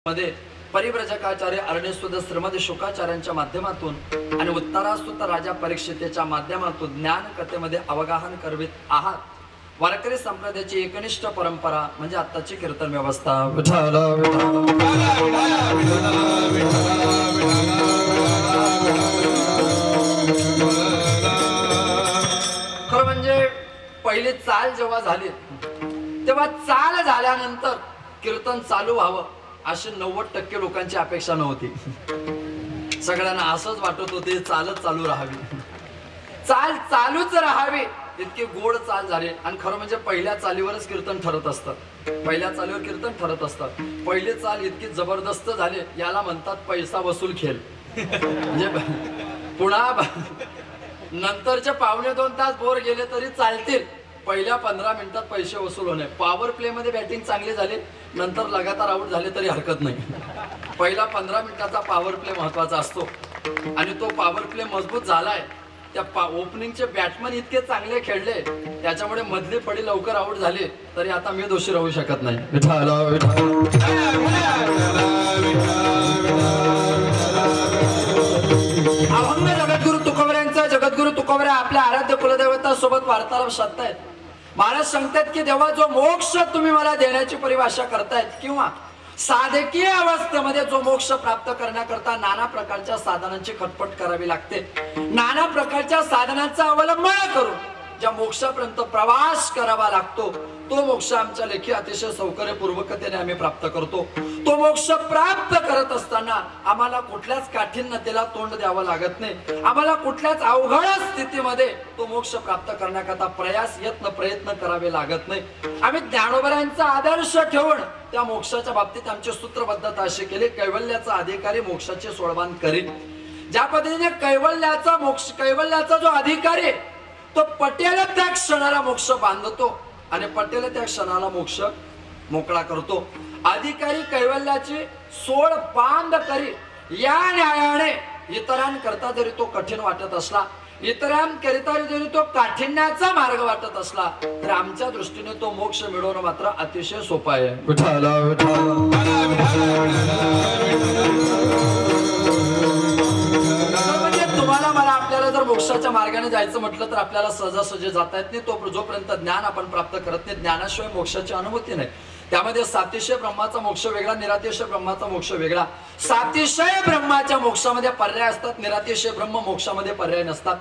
मध्ये परिव्रजकाचार्य अरण्यसुद श्रीमद शुकाचार्यांच्या माध्यमातून आणि उत्तरास्तुत राजा परीक्षितेच्या माध्यमातून ज्ञान कथेमध्ये अवगाहन करवित आहात. वारकरी संप्रदायाची एकनिष्ठ परंपरा म्हणजे आत्ताची कीर्तन व्यवस्था. खरं म्हणजे पहिली चाल जेव्हा झाली तेव्हा चाल झाल्यानंतर कीर्तन चालू व्हावं अशी 90% लोकांची अपेक्षा नव्हती. सगळ्यांना असंच वाटत होते चालत चालू राहावी, चाल चालूच राहावी. इतके गोड चाल झाले. आणि खरं म्हणजे पहिल्या चालीवरच कीर्तन ठरत असतं. पहिल्या चालीवर कीर्तन ठरत असतं. पहिली चाल इतकी जबरदस्त झाली, याला म्हणतात पैसा वसूल खेळ. म्हणजे पुन्हा नंतरचे 1.5-2 तास बोर गेले तरी चालतील, पहिल्या 15 मिनिटात पैसे वसूल होणे. पॉवर प्ले मध्ये बॅटिंग चांगली झाली, नंतर लगातार आउट झाले तरी हरकत नाही. पहिला 15 मिनिटाचा पॉवर प्ले महत्वाचा असतो आणि तो पॉवर प्ले मजबूत झालाय. त्या ओपनिंगचे बॅट्समन इतके चांगले खेळले, त्याच्यामुळे मधली फळी लवकर आउट झाली, तरी आता मी दोषी राहू शकत नाही. अभंग जगद्गुरु तुकोबऱ्यांचा जगद्गुरु तुकोबरे आपल्या आराध्य कुलदेवता सोबत वार्तालाप साधतायत. महाराज सांगतात की देवा, जो मोक्ष तुम्ही मला देण्याची परिभाषा करतायत किंवा साधकीय अवस्थेमध्ये जो मोक्ष प्राप्त करण्याकरता नाना प्रकारच्या साधनांची खटपट करावी लागते, नाना प्रकारच्या साधनांचा अवलंबन करून ज्या मोक्षापर्यंत प्रवास करावा लागतो, तो मोक्ष आमच्या लेखी अतिशय सौकर्यपूर्वकतेने आम्ही प्राप्त करतो. तो मोक्ष प्राप्त करत असताना आम्हाला कुठल्याच काठिन्यतेला तोंड द्यावं लागत नाही. आम्हाला कुठल्याच अवघड स्थितीमध्ये तो मोक्ष प्राप्त करण्याकरता प्रयास प्रयत्न करावे लागत नाही. आम्ही ज्ञानोबरांचा आदर्श ठेवून त्या मोक्षाच्या बाबतीत आमची सूत्रबद्धता अशी केली, कैवल्याचा अधिकारी मोक्षाचे सोडवान करीन. ज्या पद्धतीने कैवल्याचा जो अधिकारी तो पटेल त्या क्षणाला मोक्ष बांधतो आणि पटेल त्या क्षणाला मोक्ष मोकळा करतो. अधिकारी कैवल्याची सोड बांध करी. या न्यायाने इतरांकरता जरी तो कठीण वाटत असला, इतरांकरिता जरी तो काठिण्याचा मार्ग वाटत असला, तर आमच्या दृष्टीने तो मोक्ष मिळवणं मात्र अतिशय सोपं आहे. तुम्हाला मला आपल्याला जर मोक्षाच्या मार्गाने जायचं म्हटलं तर आपल्याला सहजासहजी जाता येत नाही. तो जोपर्यंत ज्ञान आपण प्राप्त करत नाही, ज्ञानाशिवाय मोक्षाची अनुभूती नाही. त्यामध्ये सातिशय ब्रह्माचा मोक्ष वेगळा, निरातिशय ब्रह्माचा मोक्ष वेगळा. सातिशय ब्रह्माच्या मोक्षामध्ये पर्याय असतात, निरातिशय ब्रह्म मोक्षामध्ये पर्याय नसतात.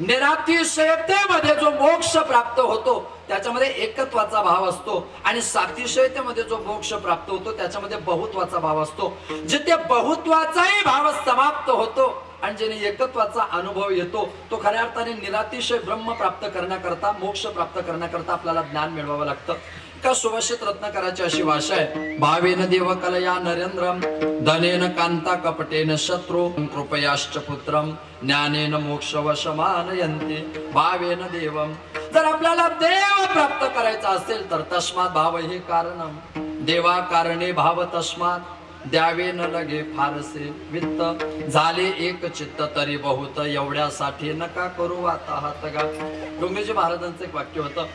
निरातिशयतेमध्ये जो मोक्ष प्राप्त होतो त्याच्यामध्ये एकत्वाचा भाव असतो आणि सातिशयतेमध्ये जो मोक्ष प्राप्त होतो त्याच्यामध्ये बहुत्वाचा भाव असतो. जिथे बहुत्वाचाही भाव समाप्त होतो आणि ज्याने एकत्वाचा अनुभव येतो, तो खऱ्या अर्थाने निरातिशय ब्रह्म प्राप्त करण्याकरता, मोक्ष प्राप्त करण्याकरता आपल्याला ज्ञान मिळवावं लागतं. का सुभाषित रत्नाकराची अशी भाषा आहे, भावेन देव कलया नरेंद्रम धनेन कांता कपटेन शत्रू कृपयाश्च पुत्रम ज्ञानेन मोक्ष वशमानयन्ति भावेन देवम. जर आपल्याला देव प्राप्त करायचा असेल तर तस्मात् भाव हे कारणम, देवा कारणे भाव तस्मात् द्यावे न लगे फारसे वित्त, झाले एक चित्त तरी बहुत, एवढ्यासाठी नका करू आता हात गा. डोंगरेजी महाराजांचं एक वाक्य होतं,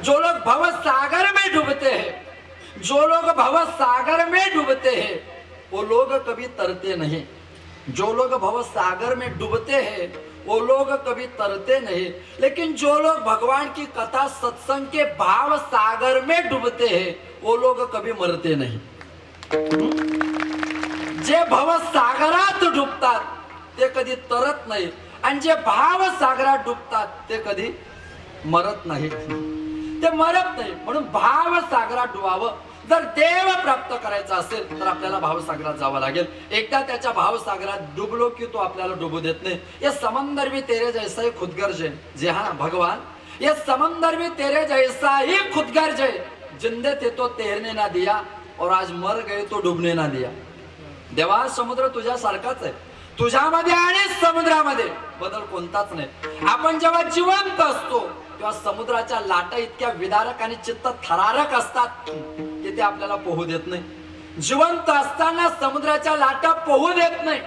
जो लोग भव सागर में डूबते हैं, जो लोग भव सागर में डूबते हैं वो लोग कभी तरते नहीं. जो लोग भव सागर में डूबते हैं वो लोग कभी तरते नहीं, लेकिन जो लोग भगवान की कथा सत्संग के भाव सागर में डूबते हैं वो लोग कभी मरते नहीं. जे भव सागरात डुबतात ते कधी तरत नाही आणि जे भाव सागरात डुबतात ते कधी मरत नाही, ते मरत नाही. म्हणून भाव सागरात डुबावं. जर देव प्राप्त करायचा असेल तर आपल्याला भावसागरात जावं लागेल. एकदा त्याच्या भावसागरात डुबलो की तो आपल्याला डुबू देत नाही. ये समंदर भी तेरे जैसा ही खुदगर्ज है. जे हा भगवान, ये समंदर भी तेरे जैसा ही खुदगर्ज है. जिंदे थे तो तैरने ना दिया और आज मर गए तो डुबने ना दिया. देवा, समुद्र तुझ्यासारखाच आहे. तुझ्यामध्ये आणि समुद्रामध्ये बदल कोणताच नाही. आपण जेव्हा जिवंत असतो तेव्हा समुद्राच्या लाटा इतक्या विदारक आणि चित्त थरारक असतात की ते आपल्याला पोहू देत नाही. जिवंत असताना समुद्राच्या लाटा पोहू देत नाही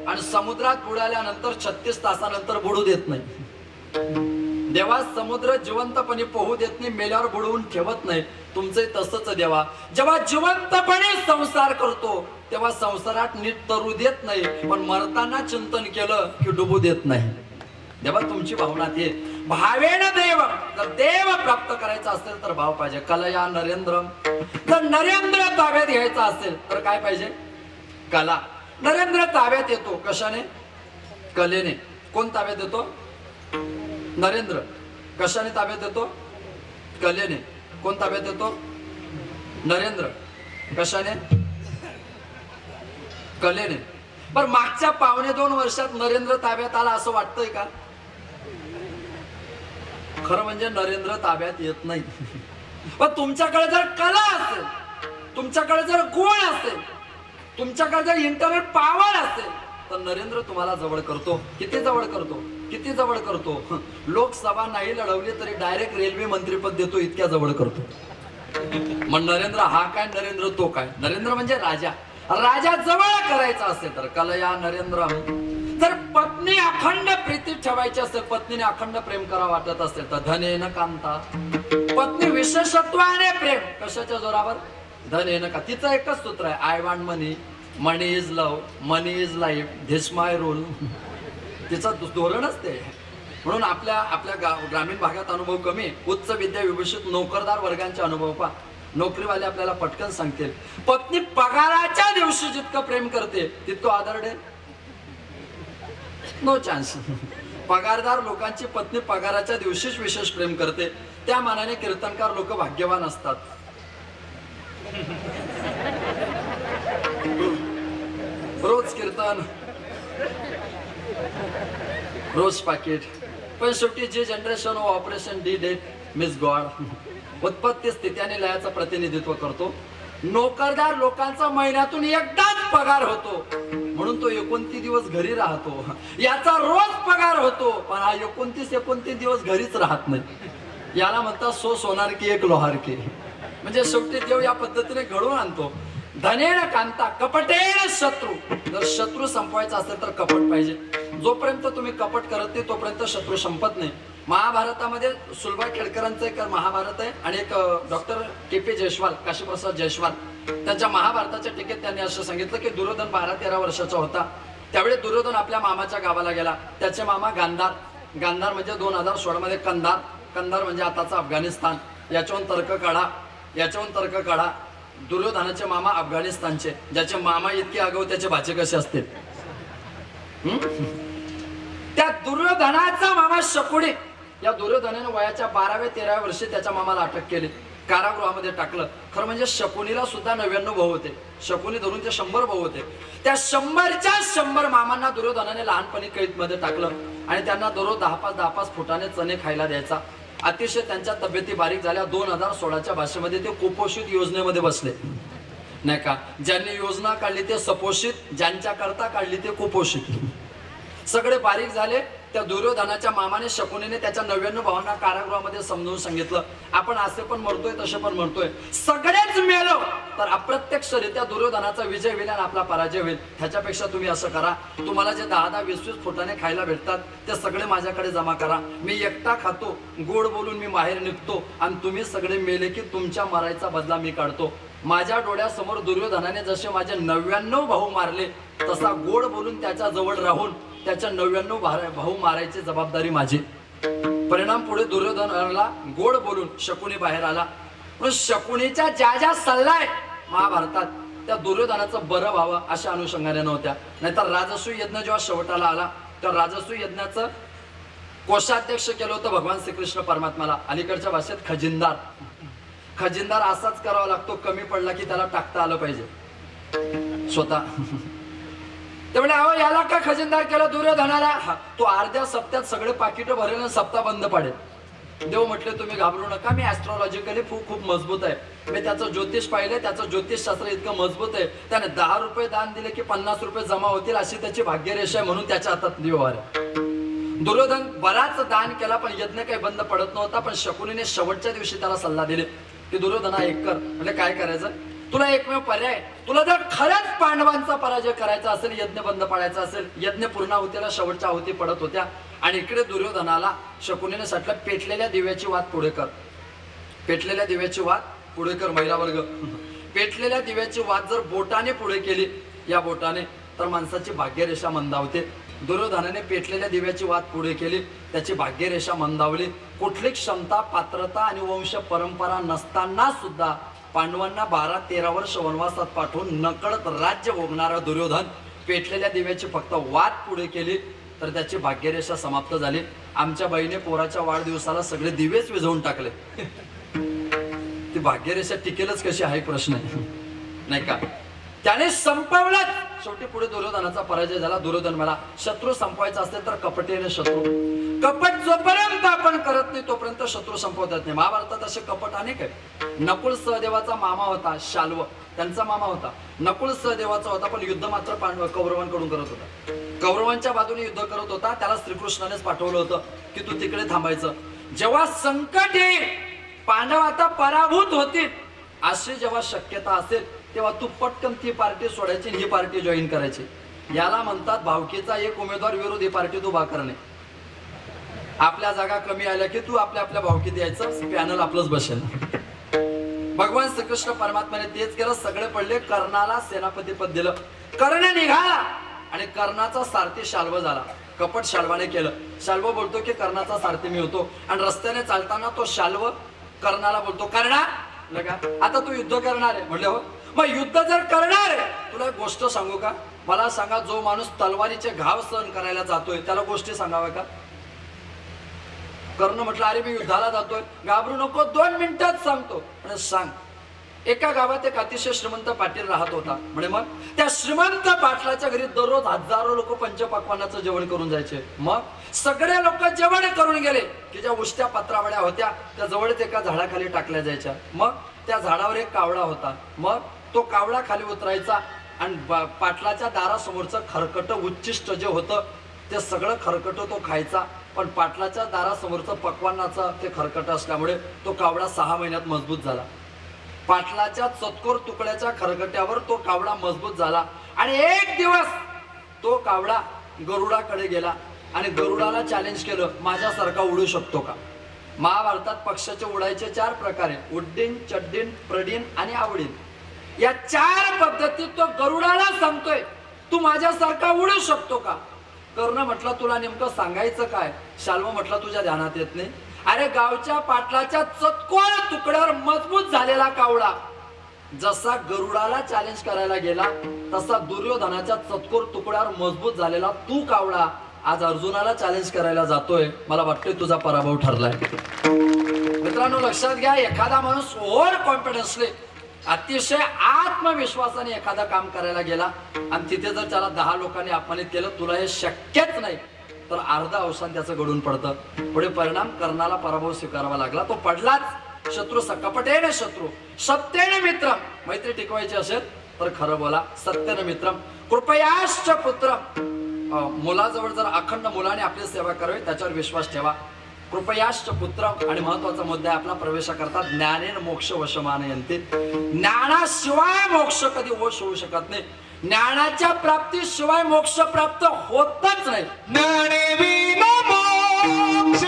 आणि समुद्रात बुडाल्यानंतर 36 तासानंतर बुडू देत नाही. देवा, समुद्र जिवंतपणे पोहू देत नाही, मेल्यावर बुडवून ठेवत नाही. तुमचे तसंच देवा, जेव्हा जिवंतपणे संसार करतो तेव्हा संसारात नीट तरू देत नाही, पण मरताना चिंतन केलं की डुबू देत नाही. तेव्हा तुमची भावना ते भावेन देव, जर देव प्राप्त करायचा असेल तर भाव पाहिजे. कलया नरेंद्र, जर नरेंद्र ताब्यात घ्यायचा असेल तर काय पाहिजे? कला. नरेंद्र ताब्यात येतो कशाने? कलेने. कोण ताब्यात येतो? नरेंद्र. कशाने ताब्यात येतो? कलेने. कोण ताब्यात येतो? नरेंद्र. कशाने? कलेने. पण मागच्या 1.25 वर्षात नरेंद्र ताब्यात आला असं वाटतंय का? खरं म्हणजे नरेंद्र ताब्यात येत नाही. पण तुमच्याकडे जर कला असेल, तुमच्याकडे जर गुण असेल, तुमच्याकडे जर इंटरनेट पॉवर असेल तर नरेंद्र तुम्हाला जवळ करतो. किती जवळ करतो? किती जवळ करतो? लोकसभा नाही लढवली तरी डायरेक्ट रेल्वे मंत्रीपद देतो, इतक्या जवळ करतो. मग नरेंद्र हा काय, नरेंद्र तो काय? नरेंद्र म्हणजे राजा. राजा जवळ करायचा असेल तर कलया नरेंद्र. जर पत्नी अखंड प्रीती ठेवायची असेल, पत्नीने अखंड प्रेम करा वाटत असेल तर धनेन कांता. पत्नी विशेषत्वाने प्रेम. कशाच्या जोरावर? धनेन का. तिचं एकच सूत्र आहे, I want money, money is love, money is life, this my rule. तिचं धोरणच ते. म्हणून आपल्या ग्रामीण भागात अनुभव कमी, उच्च विद्या विभूषित नोकरदार वर्गांचे अनुभव पहा. नोकरीवाले आपल्याला पटकन सांगतील, पत्नी पगाराच्या दिवशी जितकं प्रेम करते तितकं आदरडे नो चान्स. पगारदार लोकांची पत्नी पगाराच्या दिवशीच विशेष प्रेम करते. त्या मानाने कीर्तनकार लोक भाग्यवान असतात. रोज कीर्तन, रोज पाकिट. पण शेवटी जे जनरेशन ऑपरेशन डी डेट मिस गॉड उत्पत्ती स्थिती आणि लयाचं प्रतिनिधित्व करतो. नोकरदार लोकांचा महिन्यातून एकदाच पगार होतो म्हणून तो 29 दिवस घरी राहतो. याचा रोज पगार होतो पण हा 29 दिवस घरीच राहत नाही. याला म्हणतात सो सोनार की एक लोहार की. म्हणजे शेवटी देव या पद्धतीने घडवून आणतो. धनेन कांता कपटेन शत्रू. जर शत्रू संपवायचा असेल तर कपट पाहिजे. जोपर्यंत तुम्ही कपट करत नाही तोपर्यंत शत्रू संपत नाही. महाभारतामध्ये सुलभा खेडकरांचं एक महाभारत आहे आणि एक डॉक्टर के.पी. जयस्वाल, काशीप्रसाद जयस्वाल, त्यांच्या महाभारताच्या टीकेत त्यांनी असं सांगितलं की दुर्योधन 12-13 वर्षाचा होता. त्यावेळी दुर्योधन आपल्या मामाच्या गावाला गेला. त्याचे मामा गांधार. गांधार म्हणजे 2016 मध्ये कंधार. कंधार म्हणजे आताचा अफगाणिस्तान. याच्याहून तर्क काढा. दुर्योधनाचे मामा अफगाणिस्तानचे. ज्याचे मामा इतके आगाऊ त्याचे भाचे कसे असतील? त्या दुर्योधनाचा मामा शकुनी. या दुर्योधनाने वयाच्या 12व्या-13व्या वर्षी त्याच्या मामाला अटक केली, कारागृहामध्ये टाकलं. खरं म्हणजे शकुनीला सुद्धा 99 भाऊ होते. शकुनी धरून ते 100 भाऊ होते. त्या 100च्या 100 मामांना दुर्योधनाने लहानपणी कैदमध्ये टाकलं आणि त्यांना दररोज 10-5 फुटाने चणे खायला द्यायचा. अतिशय त्यांच्या तब्येती बारीक झाल्या. 2016च्या भाषेमध्ये ते कुपोषित योजनेमध्ये बसले नाही का. ज्यांनी योजना काढली ते सपोषित, ज्यांच्या करता काढली ते कुपोषित. सगळे बारीक झाले. त्या दुर्योधनाच्या मामाने शकुनीने त्याच्या 99 भावांना कारागृहामध्ये समजावून सांगितलं, आपण असे पण मरतोय तसे पण मरतोय, सगळेच मेलो तर अप्रत्यक्षरित्या दुर्योधनाचा विजय होईल आणि आपला पराजय होईल. ह्याच्यापेक्षा तुम्ही असं करा, तुम्हाला जे 10-20 फुटाने खायला भेटतात ते सगळे माझ्याकडे जमा करा. मी एकटा खातो, गोड बोलून मी बाहेर निघतो आणि तुम्ही सगळे मेले की तुमच्या मरायचा बदला मी काढतो. माझ्या डोळ्यासमोर दुर्योधनाने जसे माझे 99 भाऊ मारले तसा गोड बोलून त्याच्या जवळ राहून त्याच्या 99 भाऊ मारायची जबाबदारी माझी. परिणाम पुढे दुर्योधनाला गोड बोलून शकुनी बाहेर आला. पण शकुनीच्या ज्या सल्लाय महाभारतात त्या दुर्योधनाचं बरं व्हावं अशा अनुषंगाने नव्हत्या. नाहीतर राजसूय यज्ञ जेव्हा शेवटाला आला तर राजसूय यज्ञाचं कोषाध्यक्ष केलं होतं भगवान श्रीकृष्ण परमात्माला. अलीकडच्या भाषेत खजिनदार. खजिनदार असाच करावा लागतो, कमी पडला की त्याला टाकता आलं पाहिजे स्वतः. त्यामुळे अहो याला का खजिनदार केलं दुर्योधनाला? तो अर्ध्या सप्त्यात सगळे पाकिट भरेल आणि सप्ताह बंद पाडेल. देव म्हटले तुम्ही घाबरू नका, मी ऍस्ट्रॉलॉजिकली खूप मजबूत आहे. मी त्याचं ज्योतिष पाहिलंय, त्याचं ज्योतिषशास्त्र इतकं मजबूत आहे. त्याने 10 रुपये दान दिले की 50 रुपये जमा होतील अशी त्याची भाग्यरेषा आहे, म्हणून त्याच्या हातात व्यवहार आहे. दुर्योधन बराच दान केला पण यज्ञ काही बंद पडत नव्हता. पण शकुनीने शेवटच्या दिवशी त्याला सल्ला दिले की दुर्योधना एक कर. म्हणजे काय करायचं? तुला एकमेव पर्याय, तुला जर खरंच पांडवांचा पराजय करायचा असेल, यज्ञ बंद पाडायचा असेल, यज्ञ पूर्णाहुतीला शेवटच्या आहुती पडत होत्या आणि इकडे दुर्योधनाला शकुनीने सांगितलं पेटलेल्या दिव्याची वात पुढे कर. पेटलेल्या दिव्याची वात पुढे कर महिला वर्ग. पेटलेल्या दिव्याची वात जर बोटाने पुढे केली या बोटाने तर माणसाची भाग्यरेषा मंदावते. दुर्योधनाने पेटलेल्या दिव्याची वात पुढे केली, त्याची भाग्यरेषा मंदावली. कुठली क्षमता, पात्रता आणि वंश परंपरा नसताना सुद्धा पांडवांना 12-13 वर्ष वनवासात पाठवून नकळत राज्य भोगणारा दुर्योधन पेटलेल्या दिव्याची फक्त वात पुढे केली तर त्याची भाग्यरेषा समाप्त झाली. आमच्या बाईने पोराच्या वाढदिवसाला सगळे दिवेच विझवून टाकले. ती भाग्यरेषा टिकेलच कशी हा एक प्रश्न आहे, नाही का? त्याने संपवलं. शेवटी पुढे दुर्योधनाचा पराजय झाला. दुर्योधन मला शत्रू संपवायचा असेल तर कपटीने शत्रू. कपट जोपर्यंत आपण करत नाही तोपर्यंत शत्रू संपवता येत नाही. महाभारतात असे कपट अनेक आहेत. नकुल सहदेवाचा मामा होता शाल्व, त्यांचा मामा होता. नकुल सहदेवाचा होता, पण युद्ध मात्र कौरवांकडून करत होता. कौरवांच्या बाजूने युद्ध करत होता. त्याला श्रीकृष्णानेच पाठवलं होतं की तू तिकडे थांबायचं. जेव्हा संकट येईल, पांडव आता पराभूत होतील अशी जेव्हा शक्यता असेल तेव्हा तू पटकन ती पार्टी सोडायची, ही पार्टी जॉईन करायची. याला म्हणतात भावकीचा एक उमेदवार विरोध ही पार्टी तू करणे. आपल्या जागा कमी आल्या की तू आपल्या आपल्या भावकीत यायचं, पॅनल आपलंच बसेल. भगवान श्रीकृष्ण परमात्म्याने तेच केलं. सगळे पडले. कर्णाला सेनापती पद दिलं. कर्ण निघाला आणि कर्णाचा सारथी शाल्व झाला. कपट शाल्वाने केलं. शाल्व बोलतो की कर्णाचा सारथी मी होतो आणि रस्त्याने चालताना तो शाल्व कर्णाला बोलतो, कर्णा लगा आता तू युद्ध करणार आहे. म्हटलं हो. मग युद्ध जर करणार आहे, तुला एक गोष्ट सांगू का? मला सांगा, जो माणूस तलवारीचे घाव सहन करायला जातोय त्याला गोष्टी सांगाव्या का? कर्ण म्हटलं, अरे मी युद्धाला जातोय, घाबरू नको, 2 मिनिटात सांगतो. म्हणजे सांग. एका गावात एक अतिशय श्रीमंत पाटील राहत होता. म्हणजे मग त्या श्रीमंत पाटलाच्या घरी दररोज हजारो लोक पंचपक्वान्नाचं जेवण करून जायचे. मग सगळे लोक जेवण करून गेले की ज्या उष्ट्या पत्रावळ्या होत्या त्या जवळच एका झाडाखाली टाकल्या जायच्या. मग त्या झाडावर एक कावळा होता. मग तो कावळा खाली उतरायचा आणि पाटलाच्या दारासमोरचं खरकट उच्चिष्ट जे होतं ते सगळं खरकट तो खायचा. पण पाटलाच्या दारासमोरचं पक्वान्नाचं ते खरकट असल्यामुळे तो कावळा 6 महिन्यात मजबूत झाला. पाटलाच्या चतकोर तुकड्याच्या खरकट्यावर तो कावळा मजबूत झाला. आणि एक दिवस तो कावळा गरुडाकडे गेला आणि गरुडाला चॅलेंज केलं, माझ्यासारखा उडू शकतो का? महाभारतात पक्षाचे उडायचे 4 प्रकार आहेत. उड्डीन, चड्डीन, प्रडीन आणि आवडीन. या 4 पद्धतीत तो गरुडाला सांगतोय, तू माझ्यासारखा उडू शकतो का? कर्ण म्हटलं, तुला नेमकं सांगायचं काय? शाल्व म्हटलं, तुझ्या ध्यानात येत नाही. अरे गावच्या पाटलाच्या चतकोर तुकड्यावर मजबूत झालेला कावळा जसा गरुडाला चॅलेंज करायला गेला तसा दुर्योधनाच्या चतकोर तुकड्यावर मजबूत झालेला तू कावळा आज अर्जुनाला चॅलेंज करायला जातोय. मला वाटतंय तुझा पराभव ठरलाय. मित्रांनो लक्षात घ्या, एखादा माणूस ओव्हर कॉन्फिडन्सली अतिशय आत्मविश्वासाने एखादा काम करायला गेला आणि तिथे जर त्याला 10 लोकांनी अपमानित केलं, तुला हे शक्यच नाही, तर अर्धा अवसान त्याचं घडून पडतं. पुढे परिणाम कर्णाला पराभव स्वीकारावा लागला. तो पडलाच. शत्रू कपटेने शत्रू, सत्येने मित्र. मैत्री टिकवायची असेल तर खरं बोला. सत्येने मित्रम कृपयाश्च पुत्रम. मुलाजवळ जर अखंड मुलाने आपली सेवा करावी त्याच्यावर विश्वास ठेवा. कृपयाश्च पुत्रम. आणि महत्वाचा मुद्दा आहे आपला प्रवेश करतात ज्ञानेन मोक्ष वशमानयन्ते. ज्ञानाशिवाय मोक्ष कधी वश होऊ शकत नाही. ज्ञानाच्या प्राप्तीशिवाय मोक्ष प्राप्त होतच नाही. ज्ञाने विना मोक्ष